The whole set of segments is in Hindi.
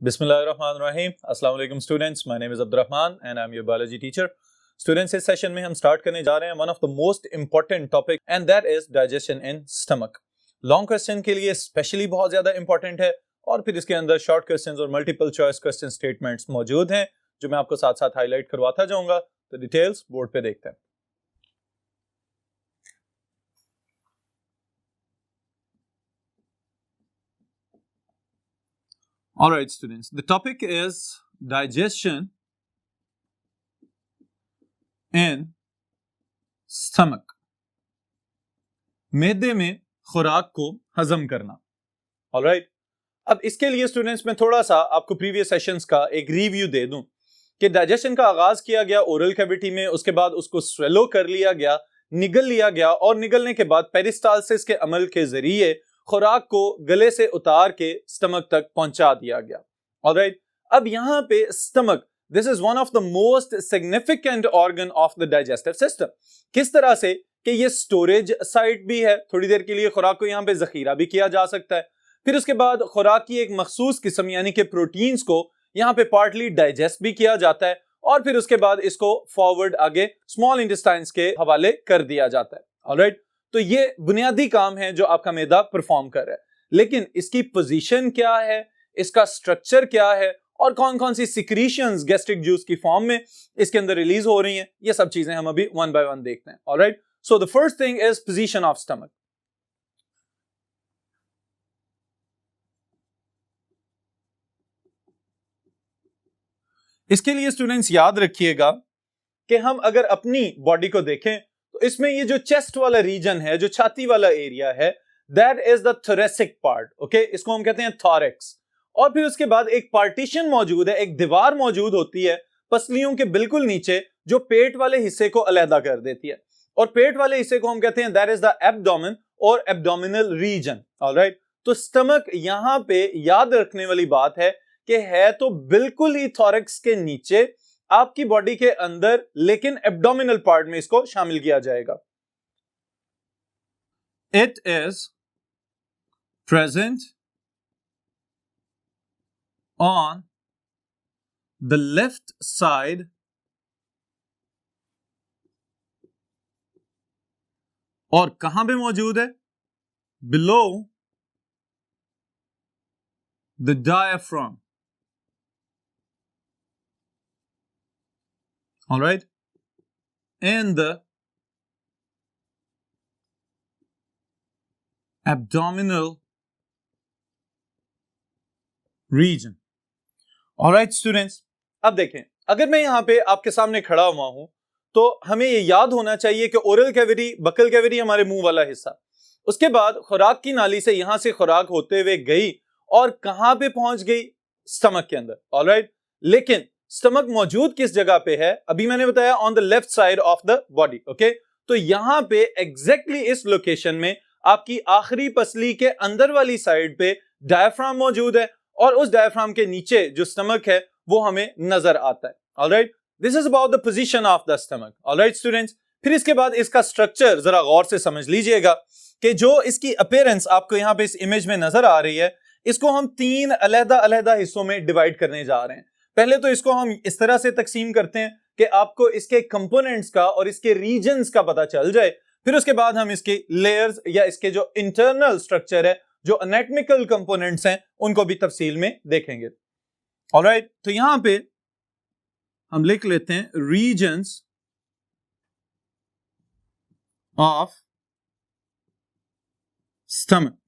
बिस्मिल्लाहिर्रहमानिर्रहीम। अस्सलाम वालेकुम students, my name is Abdurrahman and I am your biology teacher. Students, इस सेशन में हम स्टार्ट करने जा रहे हैं one of the most important topic and that is digestion in stomach. Long question के लिए स्पेशली बहुत ज्यादा इंपॉर्टेंट है और फिर इसके अंदर शॉर्ट क्वेश्चंस और मल्टीपल चॉइस क्वेश्चन स्टेटमेंट्स मौजूद हैं जो मैं आपको साथ साथ हाईलाइट करवाता जाऊंगा। तो डिटेल्स बोर्ड पे देखते हैं। All right, students. The topic is digestion in stomach. मैदे में खुराक को हजम करना। All right. अब इसके लिए स्टूडेंट्स मैं थोड़ा सा आपको प्रीवियस सेशंस का एक रिव्यू दे दूं कि डाइजेशन का आगाज किया गया ओरल कैविटी में, उसके बाद उसको स्वेलो कर लिया गया, निगल लिया गया और निगलने के बाद पेरिस्टालसिस के अमल के जरिए खुराक को गले से उतार के स्टमक तक पहुंचा दिया गया। ऑलराइट, अब यहाँ पे stomach, this is one of the most significant organ of the digestive system. किस तरह से कि ये स्टोरेज साइट भी है, थोड़ी देर के लिए खुराक को यहाँ पे जखीरा भी किया जा सकता है। फिर उसके बाद खुराक की एक मखसूस किस्म यानी कि प्रोटीन्स को यहाँ पे पार्टली डाइजेस्ट भी किया जाता है और फिर उसके बाद इसको फॉरवर्ड आगे स्मॉल इंटेस्टाइन्स के हवाले कर दिया जाता है। ऑलराइट, तो ये बुनियादी काम है जो आपका मैदा परफॉर्म कर रहा है। लेकिन इसकी पोजीशन क्या है, इसका स्ट्रक्चर क्या है और कौन कौन सी सिक्रीशंस गैस्ट्रिक जूस की फॉर्म में इसके अंदर रिलीज हो रही हैं, ये सब चीजें हम अभी वन बाय वन देखते हैं। Alright, so the first thing is position of stomach. इसके लिए स्टूडेंट्स याद रखिएगा कि हम अगर अपनी बॉडी को देखें तो इसमें ये जो चेस्ट वाला रीजन है, जो छाती वाला एरिया है, that is the thoracic part. Okay, इसको हम कहते हैं थॉरेक्स। और फिर उसके बाद एक पार्टीशन मौजूद है, एक दीवार मौजूद होती है पसलियों के बिल्कुल नीचे जो पेट वाले हिस्से को अलहदा कर देती है और पेट वाले हिस्से को हम कहते हैं दैट इज द एब्डोमेन और एब्डोमिनल रीजन। ऑलराइट, तो स्टमक यहां पे याद रखने वाली बात है कि है तो बिल्कुल ही थॉरेक्स के नीचे आपकी बॉडी के अंदर, लेकिन एब्डोमिनल पार्ट में इसको शामिल किया जाएगा। It is present on the left side और कहां पे मौजूद है? Below the diaphragm. All right, in the abdominal region. All right, students. अब देखें, अगर मैं यहां पे आपके सामने खड़ा हुआ हूं तो हमें ये याद होना चाहिए कि ओरल कैविटी, बकल कैविटी हमारे मुंह वाला हिस्सा, उसके बाद खुराक की नाली से यहां से खुराक होते हुए गई और कहां पे पहुंच गई? स्टमक के अंदर। ऑल राइट, लेकिन स्टमक मौजूद किस जगह पे है? अभी मैंने बताया on the left side of the body. Okay, तो यहां पे एग्जैक्टली इस लोकेशन में आपकी आखिरी पसली के अंदर वाली साइड पे डायफ्राम मौजूद है और उस डायफ्राम के नीचे जो स्टमक है वो हमें नजर आता है। Alright, this is about the position of the stomach. Alright students, फिर इसके बाद इसका स्ट्रक्चर जरा गौर से समझ लीजिएगा कि जो इसकी अपीयरेंस आपको यहां पे इस इमेज में नजर आ रही है, इसको हम तीन अलहदा अलहदा हिस्सों में डिवाइड करने जा रहे हैं। पहले तो इसको हम इस तरह से तकसीम करते हैं कि आपको इसके कंपोनेंट्स का और इसके रीजन्स का पता चल जाए। फिर उसके बाद हम इसके लेयर्स या इसके जो इंटरनल स्ट्रक्चर है, जो एनाटॉमिकल कंपोनेंट्स हैं, उनको भी तफसील में देखेंगे। ऑलराइट, तो यहां पे हम लिख लेते हैं रीजन्स ऑफ स्टमक।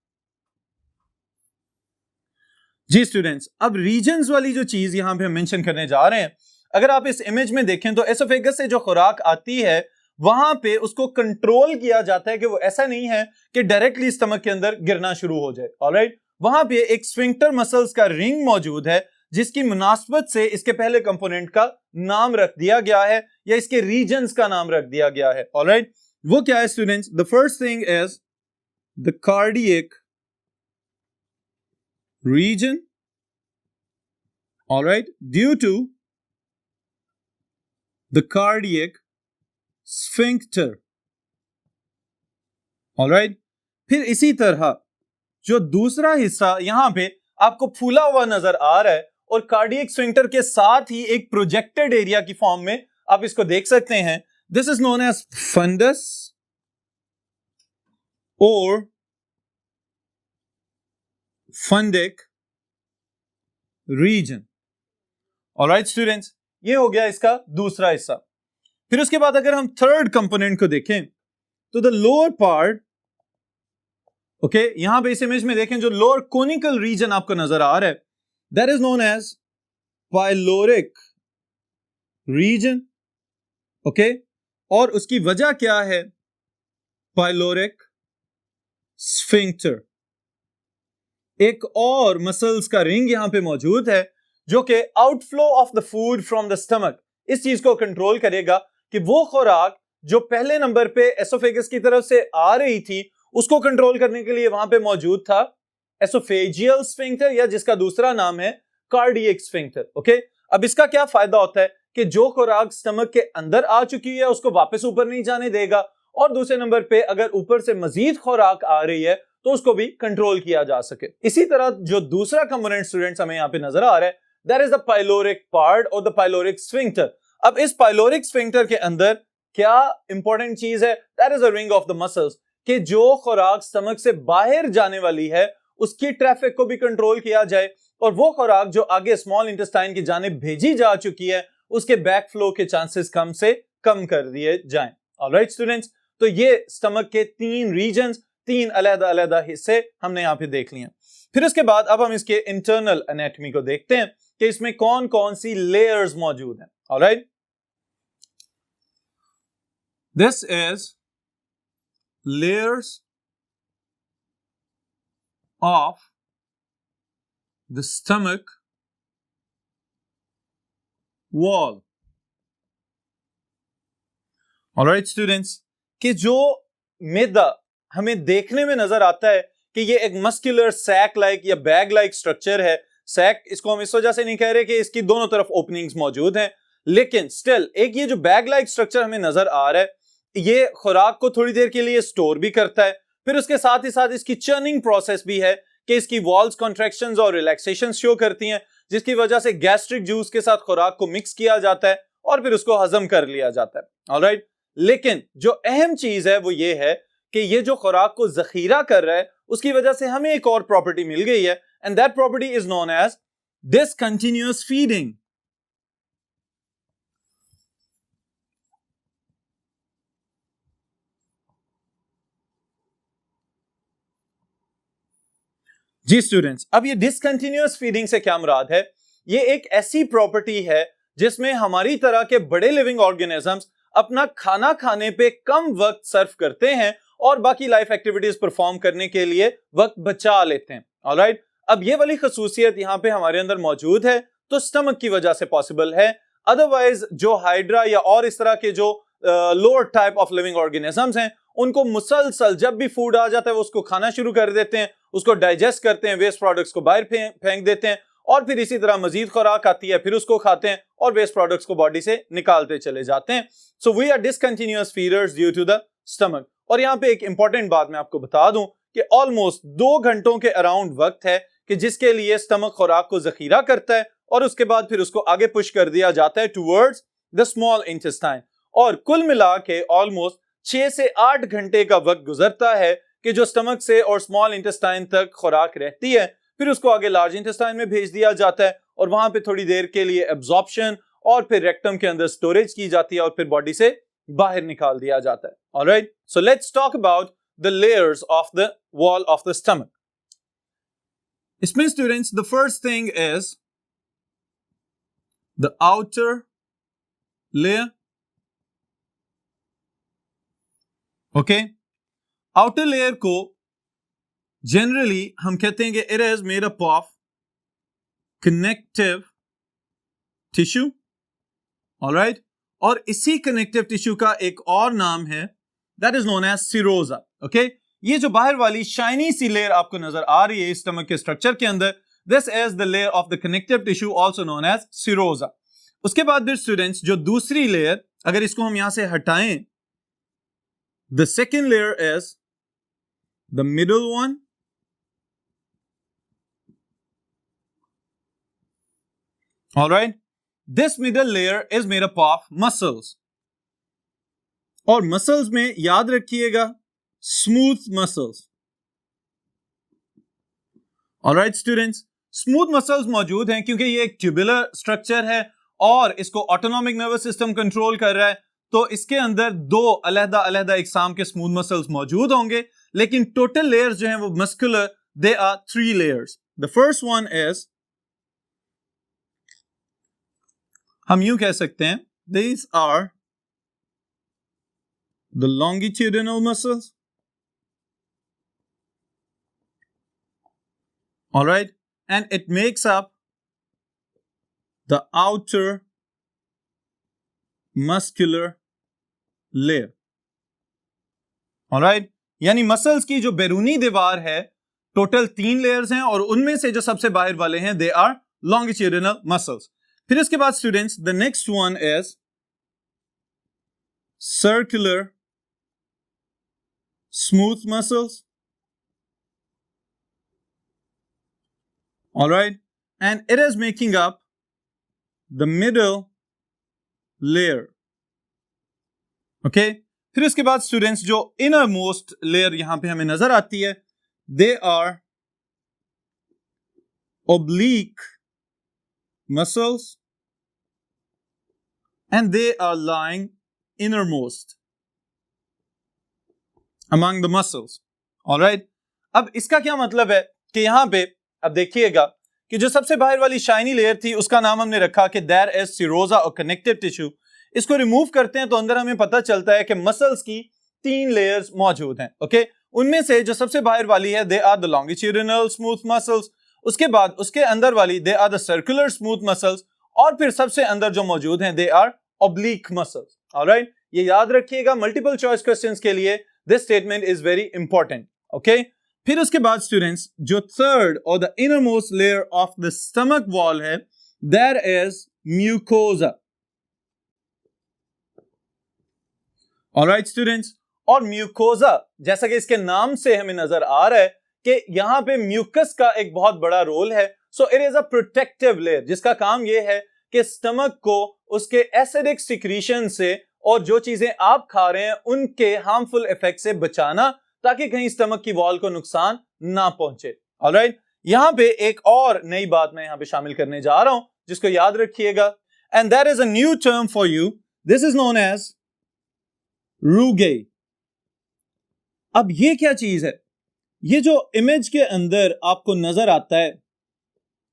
जी स्टूडेंट्स, अब रीजन्स वाली जो चीज यहां पे हम मेंशन करने जा रहे हैं, अगर आप इस इमेज में देखें तो एसोफेगस से जो खुराक आती है वहां पे उसको कंट्रोल किया जाता है कि वो ऐसा नहीं है कि डायरेक्टली स्टमक के अंदर गिरना शुरू हो जाए। ऑलराइट, वहां पे एक स्फिंक्टर मसल्स का रिंग मौजूद है जिसकी मुनासबत से इसके पहले कंपोनेंट का नाम रख दिया गया है या इसके रीजन्स का नाम रख दिया गया है। ऑलराइट, वो क्या है students? The first thing is the cardiac region, all right, due to the cardiac sphincter, all right। फिर इसी तरह जो दूसरा हिस्सा यहां पे आपको फूला हुआ नजर आ रहा है और कार्डियक स्फिंक्टर के साथ ही एक प्रोजेक्टेड एरिया की फॉर्म में आप इसको देख सकते हैं. This is known as fundus और फंडिक रीजन. ऑलराइट स्टूडेंट्स, ये हो गया इसका दूसरा हिस्सा. फिर उसके बाद अगर हम थर्ड कंपोनेंट को देखें तो द लोअर पार्ट, ओके, यहां पे इस इमेज में देखें जो लोअर कोनिकल रीजन आपको नजर आ रहा है, that is known as pyloric region. Okay, और उसकी वजह क्या है? Pyloric sphincter. एक और मसल्स का रिंग यहां पे मौजूद है जो कि outflow of the food from the stomach, इस चीज को कंट्रोल करेगा कि वो खुराक जो पहले नंबर पे एसोफेगस की तरफ से आ रही थी उसको कंट्रोल करने के लिए वहां पे मौजूद था एसोफेजियल स्फिंक्टर, या जिसका दूसरा नाम है कार्डियक स्फिंक्टर. ओके, अब इसका क्या फायदा होता है कि जो खुराक स्टमक के अंदर आ चुकी है उसको वापस ऊपर नहीं जाने देगा, और दूसरे नंबर पे अगर ऊपर से मजीद खुराक आ रही है तो उसको भी कंट्रोल किया जा सके. इसी तरह जो दूसरा कंपोनेंट स्टूडेंट्स हमें यहां पे नजर आ रहा है, that is the pyloric part और द पाइलोरिक स्फिंक्टर. अब इस पाइलोरिक स्फिंक्टर के अंदर क्या इंपॉर्टेंट चीज है? That is the ring of the muscles, कि जो खुराक स्टमक से बाहर जाने वाली है उसकी ट्रैफिक को भी कंट्रोल किया जाए, और वो खुराक जो आगे स्मॉल इंटेस्टाइन की जानिब भेजी जा चुकी है उसके बैक फ्लो के चांसेस कम से कम कर दिए जाएं. ऑलराइट स्टूडेंट्स, तो ये स्टमक के तीन रीजन्स, तीन अलग-अलग हिस्से हमने यहां पे देख लिए. फिर उसके बाद अब हम इसके इंटरनल एनाटॉमी को देखते हैं कि इसमें कौन कौन सी लेयर्स मौजूद हैं. Alright, this is layers of the stomach wall. Alright students, कि जो मैदा हमें देखने में नजर आता है कि ये एक मस्कुलर सैक लाइक या बैग लाइक स्ट्रक्चर है. सैक इसको हम इस वजह से नहीं कह रहे कि इसकी दोनों तरफ ओपनिंग्स मौजूद हैं, लेकिन स्टिल एक ये जो बैग लाइक स्ट्रक्चर हमें नजर आ रहा है ये खुराक को थोड़ी देर के लिए स्टोर भी करता है. फिर उसके साथ ही साथ इसकी चर्निंग प्रोसेस भी है कि इसकी वॉल्स कॉन्ट्रैक्शंस और रिलैक्सेशन शो करती हैं, जिसकी वजह से गैस्ट्रिक जूस के साथ खुराक को मिक्स किया जाता है और फिर उसको हजम कर लिया जाता है. ऑलराइट, लेकिन जो अहम चीज है वो ये है कि ये जो खुराक को जखीरा कर रहा है उसकी वजह से हमें एक और प्रॉपर्टी मिल गई है, and that property is known as discontinuous feeding. जी स्टूडेंट्स, अब ये डिसकंटिन्यूअस फीडिंग से क्या मुराद है? ये एक ऐसी प्रॉपर्टी है जिसमें हमारी तरह के बड़े लिविंग ऑर्गेनिजम्स अपना खाना खाने पे कम वक्त सर्व करते हैं और बाकी लाइफ एक्टिविटीज परफॉर्म करने के लिए वक्त बचा लेते हैं. ऑलराइट, अब ये वाली खसूसियत यहाँ पे हमारे अंदर मौजूद है तो स्टमक की वजह से पॉसिबल है. अदरवाइज जो हाइड्रा या और इस तरह के जो lower type of living organisms हैं उनको मुसलसल जब भी फूड आ जाता है वो उसको खाना शुरू कर देते हैं, उसको डाइजेस्ट करते हैं, वेस्ट प्रोडक्ट्स को बाहर फेंक देते हैं, और फिर इसी तरह मजीद खुराक आती है फिर उसको खाते हैं और वेस्ट प्रोडक्ट्स को बॉडी से निकालते चले जाते हैं. So we are discontinuous feeders due to the stomach. और यहाँ पे एक इंपॉर्टेंट बात मैं आपको बता दूं कि ऑलमोस्ट 2 घंटों के अराउंड वक्त है कि जिसके लिए स्टमक खुराक को जखीरा करता है और उसके बाद फिर उसको आगे पुश कर दिया जाता है टुवर्ड्स द स्मॉल इंटेस्टाइन. और कुल मिला के ऑलमोस्ट 6 से 8 घंटे का वक्त गुजरता है कि जो स्टमक से और स्मॉल इंटेस्टाइन तक खुराक रहती है, फिर उसको आगे लार्ज इंटेस्टाइन में भेज दिया जाता है और वहां पे थोड़ी देर के लिए एब्जॉर्प्शन और फिर रेक्टम के अंदर स्टोरेज की जाती है और फिर बॉडी से बाहर निकाल दिया जाता है. Alright, so let's talk about the layers of the wall of the stomach. इसमें students the first thing is the outer layer. Okay, outer layer को जनरली हम कहते हैं कि it is made up of connective tissue. Alright, और इसी कनेक्टिव टिश्यू का एक और नाम है that is known as serosa. Okay, ये जो बाहर वाली शाइनी सी लेयर आपको नजर आ रही है स्टमक के स्ट्रक्चर के अंदर, this is the layer of the connective tissue also known as serosa. उसके बाद फिर स्टूडेंट्स जो दूसरी लेयर, अगर इसको हम यहां से हटाएं, the second layer is the middle one, All right, this middle layer is made up of muscles. और मसल्स में याद रखिएगा smooth muscles. Alright students, smooth muscles मौजूद हैं क्योंकि ये एक ट्यूबुलर स्ट्रक्चर है और इसको ऑटोनॉमिक नर्वस सिस्टम कंट्रोल कर रहा है, तो इसके अंदर दो अलहदा अलहदा इकसाम के स्मूथ मसल्स मौजूद होंगे, लेकिन टोटल लेयर्स जो हैं वो muscular, they are 3 layers. The first one is, हम यूं कह सकते हैं, these are the longitudinal muscles. All right, and it makes up the outer muscular layer. All right, यानी मसल्स की जो बैरूनी दीवार है, टोटल 3 लेयर्स हैं और उनमें से जो सबसे बाहर वाले हैं दे आर longitudinal muscles. फिर इसके बाद students, the next one is circular smooth muscles. All right, and it is making up the middle layer. Okay, फिर इसके बाद स्टूडेंट्स जो इनर मोस्ट लेयर यहां पे हमें नजर आती है, they are oblique muscles and they are lying innermost among the muscles. All right, अब इसका क्या मतलब है कि यहां पे अब देखिएगा कि जो सबसे बाहर वाली शाइनी लेयर थी उसका नाम हमने रखा कि देयर इज सीरोजा और कनेक्टिव टिश्यू. इसको रिमूव करते हैं तो अंदर हमें पता चलता है कि मसल्स की 3 लेयर्स मौजूद हैं. ओके, उनमें से जो सबसे बाहर वाली है they are the longitudinal smooth muscles, उसके बाद उसके अंदर वाली they are the circular smooth muscles, और फिर सबसे अंदर जो मौजूद हैं they are oblique muscles. Alright, ये याद रखिएगा मल्टीपल चॉइस क्वेश्चंस के लिए this statement is very important. Okay, फिर उसके बाद स्टूडेंट्स जो थर्ड और the innermost layer of the stomach wall है, there is mucosa. Alright students, और म्यूकोजा जैसा कि इसके नाम से हमें नजर आ रहा है कि यहां पे म्यूकस का एक बहुत बड़ा रोल है. So it is a protective layer जिसका काम यह है कि स्टमक को उसके एसिडिक सिक्रीशन से और जो चीजें आप खा रहे हैं उनके हार्मफुल इफेक्ट से बचाना, ताकि कहीं स्टमक की वॉल को नुकसान ना पहुंचे. ऑलराइट, यहां पे एक और नई बात मैं यहां पे शामिल करने जा रहा हूं जिसको याद रखिएगा, and that is a new term for you. This is known as rugae. अब ये क्या चीज है? ये जो इमेज के अंदर आपको नजर आता है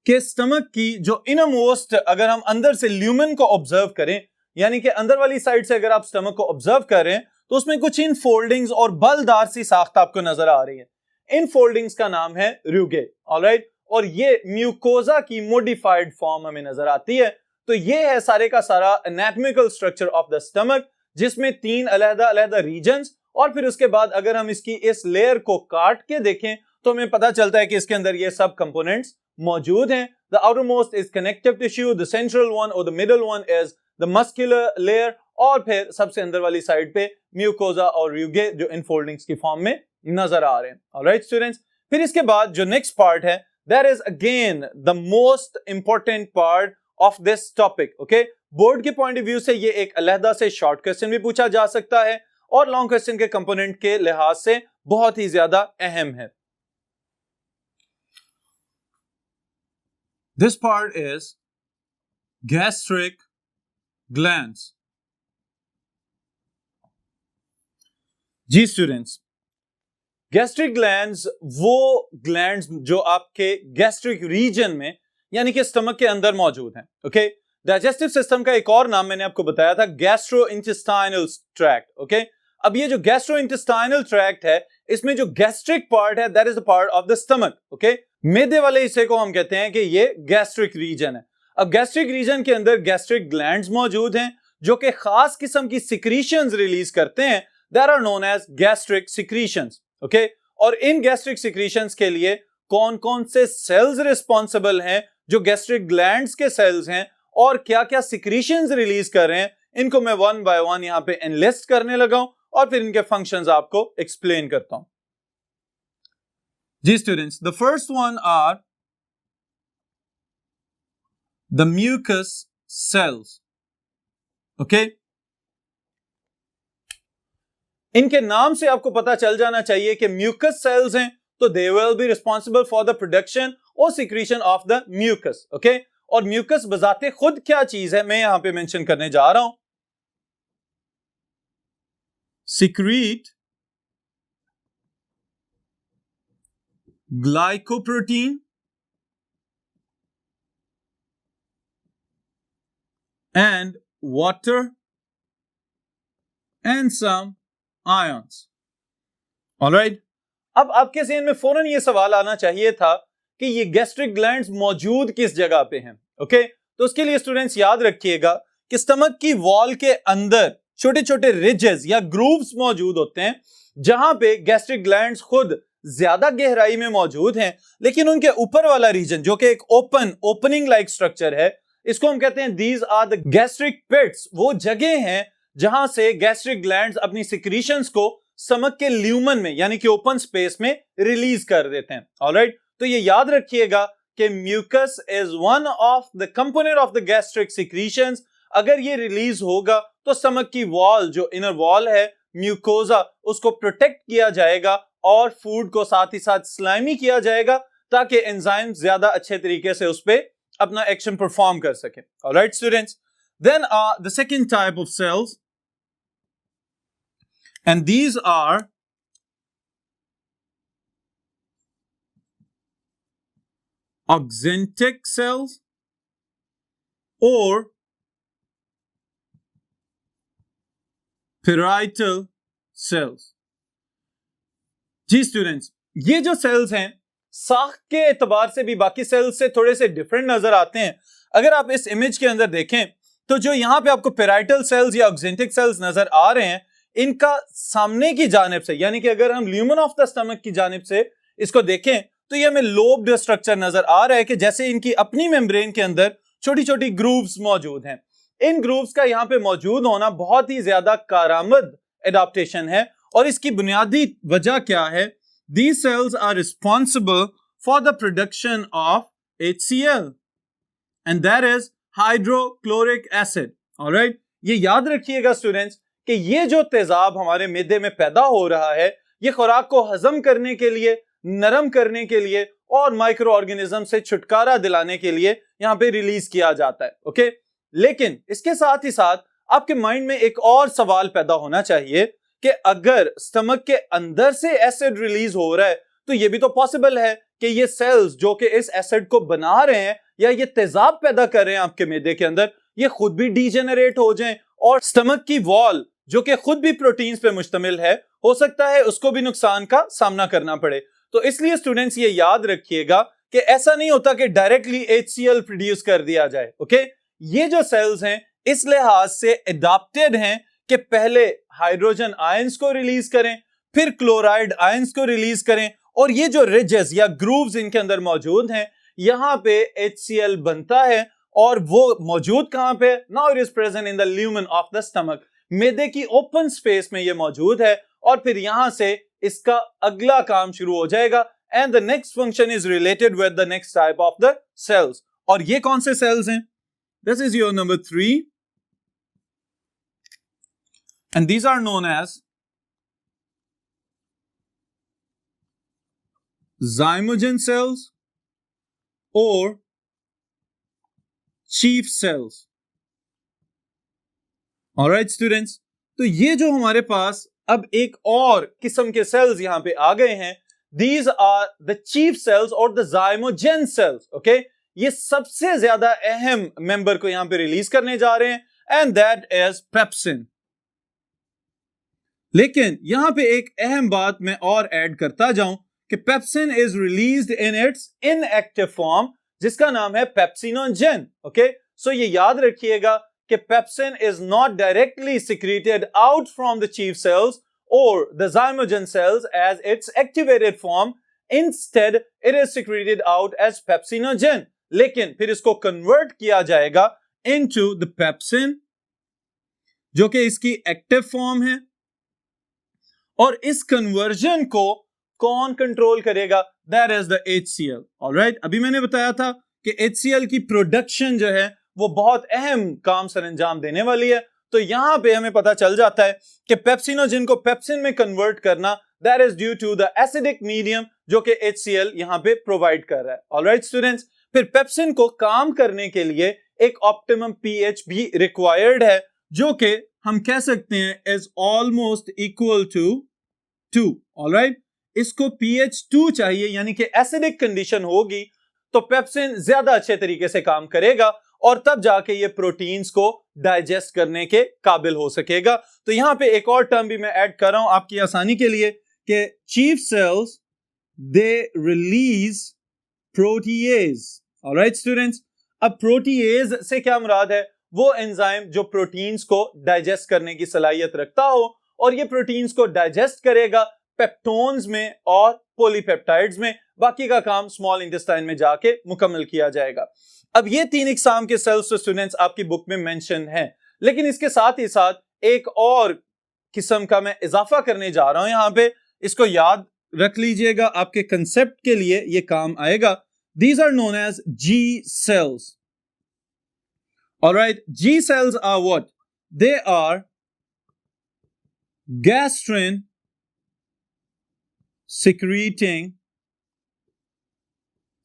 कि स्टमक की जो इनर मोस्ट, अगर हम अंदर से ल्यूमेन को ऑब्जर्व करें, यानी कि अंदर वाली साइड से अगर आप स्टमक को ऑब्जर्व कर रहे हैं तो उसमें कुछ इन फोल्डिंग्स और बलदार सी साख्त आपको नजर आ रही है. इन फोल्डिंग्स का नाम है रूगे. ऑलराइट, और ये म्यूकोजा की मॉडिफाइड फॉर्म हमें नजर आती है. तो ये है सारे का सारा anatomical structure of the stomach, जिसमें 3 अलग अलग रीजन्स, और फिर उसके बाद अगर हम इसकी इस लेयर को काट के देखें तो हमें पता चलता है कि इसके अंदर ये सब कंपोनेंट्स मौजूद हैं. The outermost is connective tissue, the central one और the middle one is the muscular layer, और फिर सबसे अंदर वाली साइड पे म्यूकोजा और रूगे जो इन फोल्डिंग्स की फॉर्म में नजर आ रहे हैं. ऑलराइट स्टूडेंट्स, फिर इसके बाद जो नेक्स्ट पार्ट है, that is again the most important part of this topic. Okay, board के पॉइंट ऑफ व्यू से ये एक अलहदा से शॉर्ट क्वेश्चन भी पूछा जा सकता है और लॉन्ग क्वेश्चन के कंपोनेंट के लिहाज से बहुत ही ज्यादा अहम है. This part is gastric glands. जी स्टूडेंट्स, गैस्ट्रिक ग्लैंड्स वो ग्लैंड्स जो आपके गैस्ट्रिक रीजन में यानी कि स्टमक के अंदर मौजूद हैं. ओके, डाइजेस्टिव सिस्टम का एक और नाम मैंने आपको बताया था, गैस्ट्रोइंटेस्टाइनल ट्रैक्ट. ओके, अब ये जो गैस्ट्रोइंटेस्टाइनल ट्रैक्ट है, इसमें जो गैस्ट्रिक पार्ट है that is the part of the stomach. Okay, मैदे वाले हिस्से को हम कहते हैं कि ये गैस्ट्रिक रीजन है. अब गैस्ट्रिक रीजन के अंदर गैस्ट्रिक ग्लैंड्स मौजूद हैं जो कि खास किस्म की सिक्रीशंस रिलीज करते हैं, that are known as gastric secretions. Okay, और इन गैस्ट्रिक सिक्रीशंस के लिए कौन कौन से सेल्स रिस्पॉन्सिबल हैं जो गैस्ट्रिक ग्लैंड्स के सेल्स हैं और क्या क्या सिक्रीशंस रिलीज कर रहे हैं, इनको मैं वन बाय वन यहां पे एनलिस्ट करने लगा हूं और फिर इनके फंक्शंस आपको एक्सप्लेन करता हूं. जी students, the first one are the mucus cells. Okay? इनके नाम से आपको पता चल जाना चाहिए कि म्यूकस सेल्स हैं, तो they will be responsible for the production or secretion of the mucus. Okay? और म्यूकस बजाते खुद क्या चीज है मैं यहां पे मेंशन करने जा रहा हूं. Secrete glycoprotein and water and some ions. Alright? अब आपके ज़हन में फौरन ये सवाल आना चाहिए था कि ये गैस्ट्रिक ग्लैंड्स मौजूद किस जगह पे हैं. ओके? तो उसके लिए स्टूडेंट्स याद रखिएगा कि स्टमक की वॉल के अंदर छोटे छोटे रिजेस या ग्रूव्स मौजूद होते हैं जहां पे गैस्ट्रिक ग्लैंड्स खुद ज्यादा गहराई में मौजूद हैं, लेकिन उनके ऊपर वाला रीजन जो कि एक ओपनिंग लाइक स्ट्रक्चर है, इसको हम कहते हैं दीज आर द गैस्ट्रिक पिट्स. वो जगह हैं जहां से गैस्ट्रिक ग्लैंड्स अपनी सिक्रीशंस को स्टमक के ल्यूमन में यानी कि ओपन स्पेस में रिलीज कर देते हैं. ऑलराइट? तो ये याद रखिएगा कि mucus is one of the component of the gastric secretions. अगर ये रिलीज होगा तो स्टमक की वॉल जो इनर वॉल है म्यूकोजा उसको प्रोटेक्ट किया जाएगा और फूड को साथ ही साथ स्लाइमी किया जाएगा ताकि एंजाइम ज्यादा अच्छे तरीके से उस पे अपना एक्शन परफॉर्म कर सके. Alright students, then the second type of cells and these are axanthic cells or parietal cells. जी स्टूडेंट्स, ये जो सेल्स हैं साख के एतबार से भी बाकी सेल्स से थोड़े से डिफरेंट नजर आते हैं. अगर आप इस इमेज के अंदर देखें तो जो यहां पे आपको पैराइटल सेल्स या ऑक्जेंटिक सेल्स नजर आ रहे हैं, इनका सामने की जानिब से यानी कि अगर हम ल्यूमन ऑफ द स्टमक की जानिब से इसको देखें तो ये हमें लोब्ड स्ट्रक्चर नजर आ रहा है कि जैसे इनकी अपनी मेम्ब्रेन के अंदर छोटी छोटी ग्रूव्स मौजूद हैं. इन ग्रूव्स का यहां पे मौजूद होना बहुत ही ज्यादा कारआमद एडाप्टेशन है और इसकी बुनियादी वजह क्या है? These cells are responsible for the production of HCl and that is hydrochloric acid. Alright? ये याद रखिएगा स्टूडेंट्स कि ये जो तेजाब हमारे मैदे में पैदा हो रहा है ये खुराक को हजम करने के लिए, नरम करने के लिए और माइक्रो ऑर्गेनिज्म से छुटकारा दिलाने के लिए यहां पे रिलीज किया जाता है. ओके? लेकिन इसके साथ ही साथ आपके माइंड में एक और सवाल पैदा होना चाहिए कि अगर स्टमक के अंदर से एसिड रिलीज हो रहा है तो ये भी तो पॉसिबल है कि ये सेल्स जो कि इस एसिड को बना रहे हैं या ये तेजाब पैदा कर रहे हैं आपके मैदे के अंदर, ये खुद भी डीजेनरेट हो जाएं और स्टमक की वॉल जो कि खुद भी प्रोटीन्स पे मुश्तमिल है, हो सकता है उसको भी नुकसान का सामना करना पड़े. तो इसलिए स्टूडेंट्स ये याद रखिएगा कि ऐसा नहीं होता कि डायरेक्टली HCl प्रोड्यूस कर दिया जाए. ओके? ये जो सेल्स हैं इस लिहाज से एडाप्टेड हैं कि पहले हाइड्रोजन आयंस को रिलीज करें, फिर क्लोराइड आयंस को रिलीज करें और ये जो रिजेस या ग्रूव्स इनके अंदर मौजूद हैं यहां पे HCl बनता है और वो मौजूद कहां पे? Now it is present in the lumen of the stomach. मैदे की ओपन स्पेस में ये मौजूद है और फिर यहां से इसका अगला काम शुरू हो जाएगा and the next function is related with the next type of the cells. और ये कौन से सेल्स हैं? This is your number 3 and these are known as zymogen cells or chief cells. Alright students, तो ये जो हमारे पास अब एक और किस्म के सेल्स यहां पे आ गए हैं, these are the chief cells or the zymogen cells. Okay? ये सबसे ज्यादा अहम मेंबर को यहां पे रिलीज करने जा रहे हैं and that is pepsin. लेकिन यहां पे एक अहम बात मैं और ऐड करता जाऊं कि pepsin is released in its inactive form जिसका नाम है पेप्सिनोजेन. ओके? सो ये याद रखिएगा कि pepsin is not directly secreted out from the chief cells और the zymogen cells as its activated form. Instead it is secreted out as pepsinogen. लेकिन फिर इसको कन्वर्ट किया जाएगा into the pepsin जो कि इसकी एक्टिव फॉर्म है और इस कन्वर्जन को कौन कंट्रोल करेगा? That is the HCl. Alright? अभी मैंने बताया था कि HCl की प्रोडक्शन जो है वो बहुत अहम काम सरंजाम देने वाली है। तो यहां पे हमें पता चल जाता है कि पेप्सिनोजन को पेप्सिन में कन्वर्ट करना that is due to the acidic medium जो कि HCl यहां पे प्रोवाइड कर रहा है। ऑलराइट स्टूडेंट्स, फिर पेप्सिन को काम करने के लिए एक ऑप्टिमम pH भी रिक्वायर्ड है जो कि हम कह सकते हैं is almost equal to 2। Alright, इसको pH 2 चाहिए, यानी कि एसिडिक कंडीशन होगी तो पेप्सिन ज्यादा अच्छे तरीके से काम करेगा और तब जाके ये प्रोटीन्स को डाइजेस्ट करने के काबिल हो सकेगा। तो यहां पे एक और टर्म भी मैं ऐड कर रहा हूं आपकी आसानी के लिए कि chief cells they release protease. Alright students, अब प्रोटीएज से क्या मुराद है? वो एंजाइम जो प्रोटीन्स को डाइजेस्ट करने की सलाहियत रखता हो और ये प्रोटीन्स को डाइजेस्ट करेगा पेप्टोन्स में और पॉलीपेप्टाइड्स में, बाकी का काम स्मॉल इंटेस्टाइन में जाके मुकम्मल किया जाएगा। अब ये 3 इकसाम के सेल्स तो स्टूडेंट्स आपकी बुक में मेंशन है, लेकिन इसके साथ ही साथ एक और किस्म का मैं इजाफा करने जा रहा हूं यहां पे, इसको याद रख लीजिएगा, आपके कंसेप्ट के लिए ये काम आएगा। These are known as G cells. Alright, G cells are what? They are gastrin secreting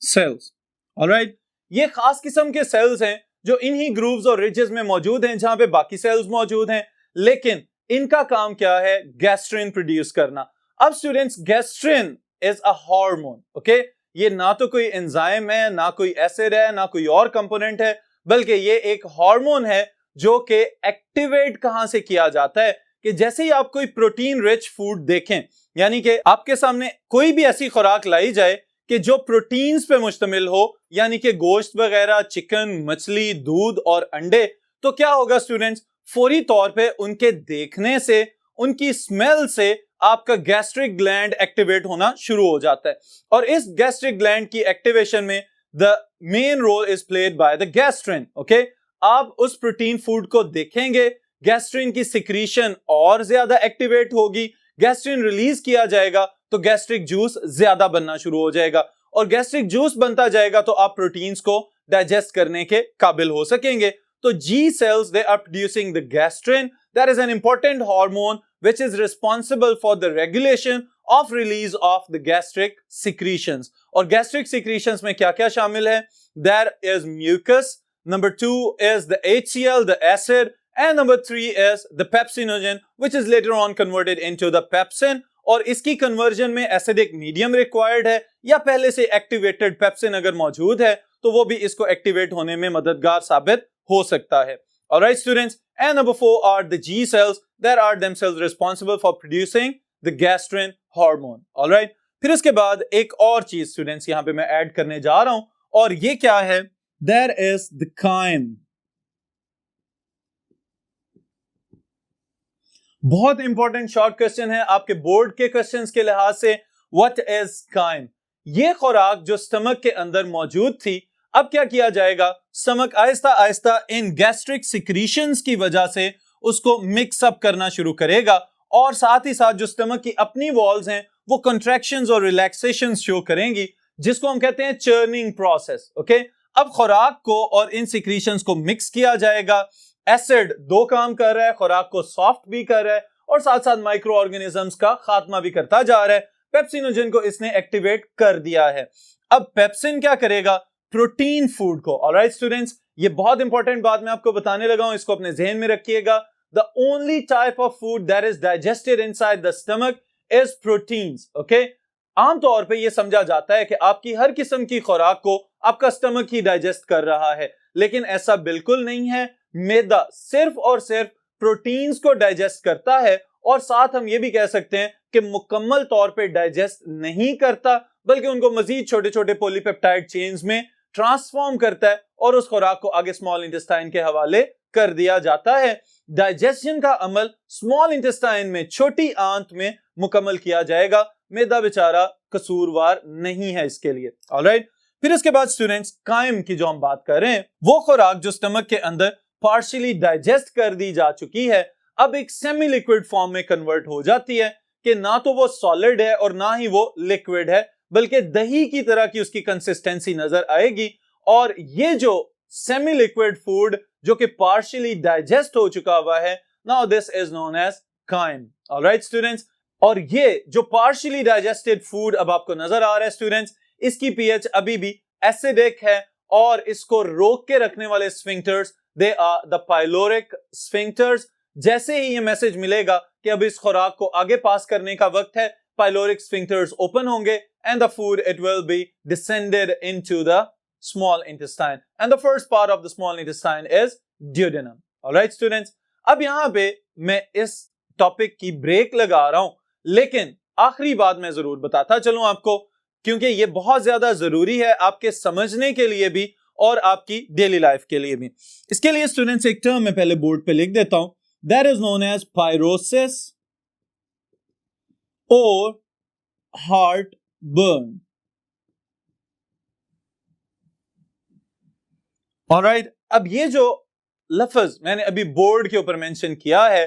cells. Alright, ये खास किस्म के सेल्स हैं जो इन्हीं ग्रूव्स और रिजेस में मौजूद हैं जहां पे बाकी सेल्स मौजूद हैं, लेकिन इनका काम क्या है? गैस्ट्रिन प्रोड्यूस करना। अब students, gastrin is a hormone. Okay, ये ना तो कोई एंजाइम है, ना कोई एसिड है, ना कोई और कंपोनेंट है, बल्कि ये एक हार्मोन है जो कि एक्टिवेट कहां से किया जाता है कि जैसे ही आप कोई प्रोटीन रिच फूड देखें, यानी कि आपके सामने कोई भी ऐसी खुराक लाई जाए कि जो प्रोटीन्स पे मुश्तमिल हो, यानी कि गोश्त वगैरह, चिकन, मछली, दूध और अंडे, तो क्या होगा स्टूडेंट्स? फौरी तौर पे उनके देखने से, उनकी स्मेल से आपका गैस्ट्रिक ग्लैंड एक्टिवेट होना शुरू हो जाता है और इस गैस्ट्रिक ग्लैंड की एक्टिवेशन में the main role is played by the gastrin. Okay, आप उस प्रोटीन फूड को देखेंगे, गैस्ट्रिन की सिक्रीशन और ज्यादा एक्टिवेट होगी, गैस्ट्रिन रिलीज किया जाएगा तो गैस्ट्रिक जूस ज्यादा बनना शुरू हो जाएगा और गैस्ट्रिक जूस बनता जाएगा तो आप प्रोटीन्स को डाइजेस्ट करने के काबिल हो सकेंगे। तो G cells, they are producing the gastrin, that is an important hormone which is responsible for the regulation of release of the gastric secretions. और gastric secretions में क्या क्या शामिल है? There is mucus, number 2 is the HCl, the acid, and number 3 is the pepsinogen which is later on converted into the pepsin। और इसकी कन्वर्जन में एसिडिक मीडियम रिक्वायर्ड है या पहले से एक्टिवेटेड पेप्सिन अगर मौजूद है तो वो भी इसको एक्टिवेट होने में मददगार साबित हो सकता है। Alright students, and number 4 are the G cells that are themselves responsible for producing the gastrin hormone. Alright, फिर उसके बाद एक और चीज स्टूडेंट्स यहां पे मैं ऐड करने जा रहा हूं और ये क्या है? There is the chyme. बहुत इंपॉर्टेंट शॉर्ट क्वेश्चन है आपके बोर्ड के क्वेश्चंस के लिहाज से। What is chyme? ये खुराक जो स्टमक के अंदर मौजूद थी, अब क्या किया जाएगा? Stomach Aahista Aahista in gastric secretions की वजह से उसको मिक्स अप करना शुरू करेगा और साथ ही साथ जो स्टमक की अपनी वॉल्स हैं वो कंट्रैक्शंस और रिलैक्सेशंस शो करेंगी, जिसको हम कहते हैं चर्निंग प्रोसेस। ओके, अब खुराक को और इन सिक्रीशंस को मिक्स किया जाएगा। एसिड 2 काम कर रहा है, खुराक को सॉफ्ट भी कर रहा है और साथ साथ माइक्रो ऑर्गेनिजम्स का खात्मा भी करता जा रहा है। पेप्सिनोजन को इसने एक्टिवेट कर दिया है। अब पेप्सिन क्या करेगा? प्रोटीन फूड को। ऑलराइट स्टूडेंट्स, ये बहुत इंपॉर्टेंट बात मैं आपको बताने लगा हूं, इसको अपने जहन में रखिएगा। The only type of food that is digested inside the stomach is proteins. Okay, आमतौर पे ये समझा जाता है कि आपकी हर किस्म की खुराक को आपका स्टमक ही डाइजेस्ट कर रहा है, लेकिन ऐसा बिल्कुल नहीं है। मैदा सिर्फ और सिर्फ प्रोटीन्स को डाइजेस्ट करता है और साथ हम ये भी कह सकते हैं कि मुकम्मल तौर पे डाइजेस्ट नहीं करता, बल्कि उनको मजीद छोटे छोटे पॉलीपेप्टाइड चेन्स में ट्रांसफॉर्म करता है और उस खुराक को आगे स्मॉल इंटेस्टाइन के हवाले कर दिया जाता है। डाइजेशन का अमल स्मॉल इंटेस्टाइन में, छोटी आंत में मुकम्मल किया जाएगा। मैदा बेचारा कसूरवार नहीं है इसके लिए। ऑलराइट, फिर इसके बाद स्टूडेंट्स, काइम की जो हम बात कर रहे हैं, वो खुराक जो स्टमक के अंदर पार्शियली डाइजेस्ट कर दी जा चुकी है, अब एक सेमी लिक्विड फॉर्म में कन्वर्ट हो जाती है कि ना तो वो सॉलिड है और ना ही वो लिक्विड है, बल्कि दही की तरह की उसकी कंसिस्टेंसी नजर आएगी और ये जो सेमी लिक्विड फूड जो कि पार्शियली डाइजेस्ट हो चुका हुआ है, now this is known as chyme. Alright students, और ये जो पार्शियली डाइजेस्टेड फूड अब आपको नजर आ रहा है स्टूडेंट्स, इसकी पीएच अभी भी एसिडिक है और इसको रोक के रखने वाले sphincters they are the pyloric sphincters. जैसे ही ये मैसेज मिलेगा कि अब इस खुराक को आगे पास करने का वक्त है, पाइलोरिक स्फिंक्टर्स ओपन होंगे and the food it will be descended into the small intestine and the first part of the small intestine is duodenum. All right students, अब यहां पे मैं इस टॉपिक की ब्रेक लगा रहा हूं, लेकिन आखिरी बात मैं जरूर बताता चलूं आपको, क्योंकि ये बहुत ज्यादा जरूरी है आपके समझने के लिए भी और आपकी डेली लाइफ के लिए भी। इसके लिए स्टूडेंट्स एक टर्म मैं पहले बोर्ड पे लिख देता हूं, that is known as pyrosis और हार्ट burn. Alright, अब ये जो लफ्ज मैंने अभी बोर्ड के ऊपर मेंशन किया है,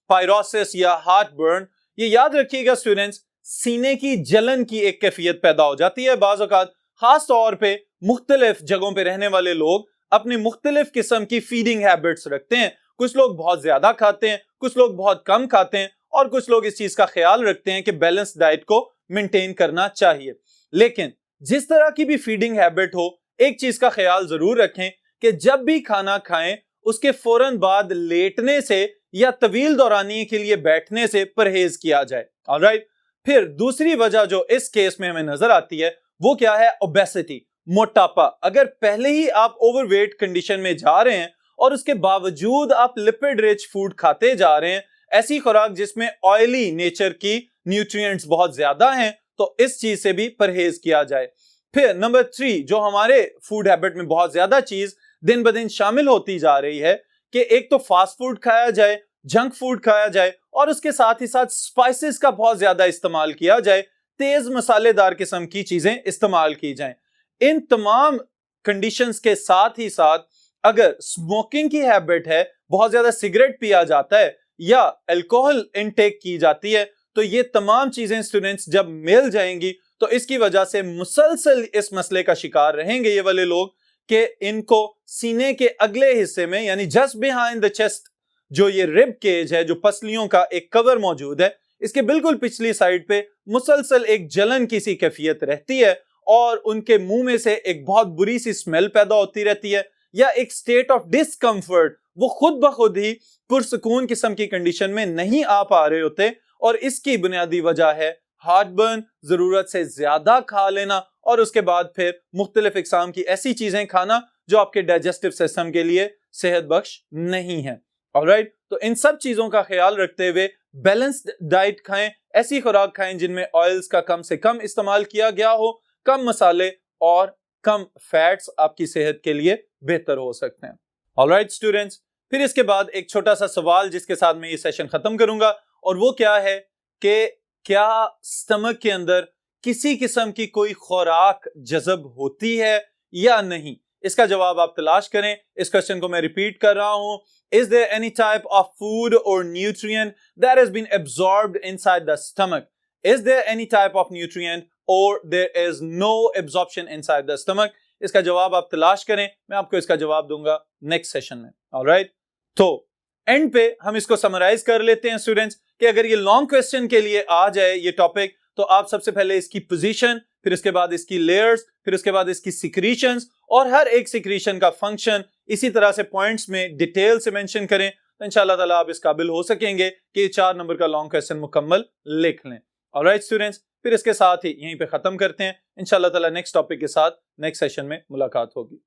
पायरोसिस या हार्ट बर्न, ये याद रखिएगा स्टूडेंट्स, सीने की जलन की एक कैफियत पैदा हो जाती है। बाज़ औक़ात खास तौर पे मुख्तलिफ जगहों पे रहने वाले लोग अपनी मुख्तलिफ किस्म की फीडिंग हैबिट्स रखते हैं। कुछ लोग बहुत ज्यादा खाते हैं, कुछ लोग बहुत कम खाते हैं, और कुछ लोग इस चीज का ख्याल रखते हैं कि बैलेंस डाइट को मेंटेन करना चाहिए। लेकिन जिस तरह की भी फीडिंग हैबिट हो, एक चीज का ख्याल जरूर रखें कि जब भी खाना खाएं उसके फौरन बाद लेटने से या तवील दौरानिये के लिए बैठने से परहेज किया जाए। ऑलराइट, फिर दूसरी वजह जो इस केस में हमें नजर आती है वो क्या है? ओबेसिटी, मोटापा। अगर पहले ही आप ओवरवेट कंडीशन में जा रहे हैं और उसके बावजूद आप लिपिड रिच फूड खाते जा रहे हैं, ऐसी खुराक जिसमें ऑयली नेचर की न्यूट्रिएंट्स बहुत ज्यादा हैं, तो इस चीज से भी परहेज किया जाए। फिर नंबर 3, जो हमारे फूड हैबिट में बहुत ज्यादा चीज दिन ब दिन शामिल होती जा रही है कि एक तो फास्ट फूड खाया जाए, जंक फूड खाया जाए, और उसके साथ ही साथ स्पाइसेस का बहुत ज्यादा इस्तेमाल किया जाए, तेज मसालेदार किस्म की चीजें इस्तेमाल की जाएं। इन तमाम कंडीशंस के साथ ही साथ अगर स्मोकिंग की हैबिट है, बहुत ज्यादा सिगरेट पिया जाता है या अल्कोहल इनटेक की जाती है, तो ये तमाम चीजें स्टूडेंट्स जब मिल जाएंगी तो इसकी वजह से मुसलसल इस मसले का शिकार रहेंगे ये वाले लोग कि इनको सीने के अगले हिस्से में, यानी जस्ट बिहाइंड द चेस्ट, जो ये रिब केज है, जो पसलियों का एक कवर मौजूद है, इसके बिल्कुल पिछली साइड पे मुसलसल एक जलन की सी कैफियत रहती है और उनके मुंह में से एक बहुत बुरी सी स्मेल पैदा होती रहती है, या एक स्टेट ऑफ डिस्कम्फर्ट, वो खुद ब खुद ही पुरसकून किस्म की कंडीशन में नहीं आ पा रहे होते। और इसकी बुनियादी वजह है हार्ट बर्न, जरूरत से ज्यादा खा लेना और उसके बाद फिर मुख्तलिफ इकसाम की ऐसी चीजें खाना जो आपके डाइजेस्टिव सिस्टम के लिए सेहत बख्श नहीं है। ऑलराइट, तो इन सब चीजों का ख्याल रखते हुए बैलेंस्ड डाइट खाएं, ऐसी खुराक खाएं जिनमें ऑयल्स का कम से कम इस्तेमाल किया गया हो, कम मसाले और कम फैट्स आपकी सेहत के लिए बेहतर हो सकते हैं। ऑलराइट स्टूडेंट्स, फिर इसके बाद एक छोटा सा सवाल जिसके साथ मैं ये सेशन खत्म करूंगा, और वो क्या है कि क्या स्टमक के अंदर किसी किस्म की कोई खुराक जज़ब होती है या नहीं? इसका जवाब आप तलाश करें। इस क्वेश्चन को मैं रिपीट कर रहा हूं, is there any type of food or nutrient that has been absorbed inside the stomach? Is there any type of nutrient or there is no absorption inside the stomach? इसका जवाब आप तलाश करें, मैं आपको इसका जवाब दूंगा नेक्स्ट सेशन में। ऑलराइट, तो एंड पे हम इसको समराइज कर लेते हैं स्टूडेंट्स कि अगर ये लॉन्ग क्वेश्चन के लिए आ जाए ये टॉपिक, तो आप सबसे पहले इसकी पोजीशन, फिर उसके बाद इसकी लेयर्स, फिर उसके बाद इसकी सिक्रीशंस और हर एक सिक्रीशन का फंक्शन इसी तरह से पॉइंट्स में डिटेल से मेंशन करें, तो इंशाल्लाह ताला आप इस काबिल हो सकेंगे कि ये 4 नंबर का लॉन्ग क्वेश्चन मुकम्मल लिख लें। ऑलराइट स्टूडेंट्स, फिर इसके साथ ही यहीं पे खत्म करते हैं। इंशाल्लाह ताला नेक्स्ट टॉपिक के साथ नेक्स्ट सेशन में मुलाकात होगी।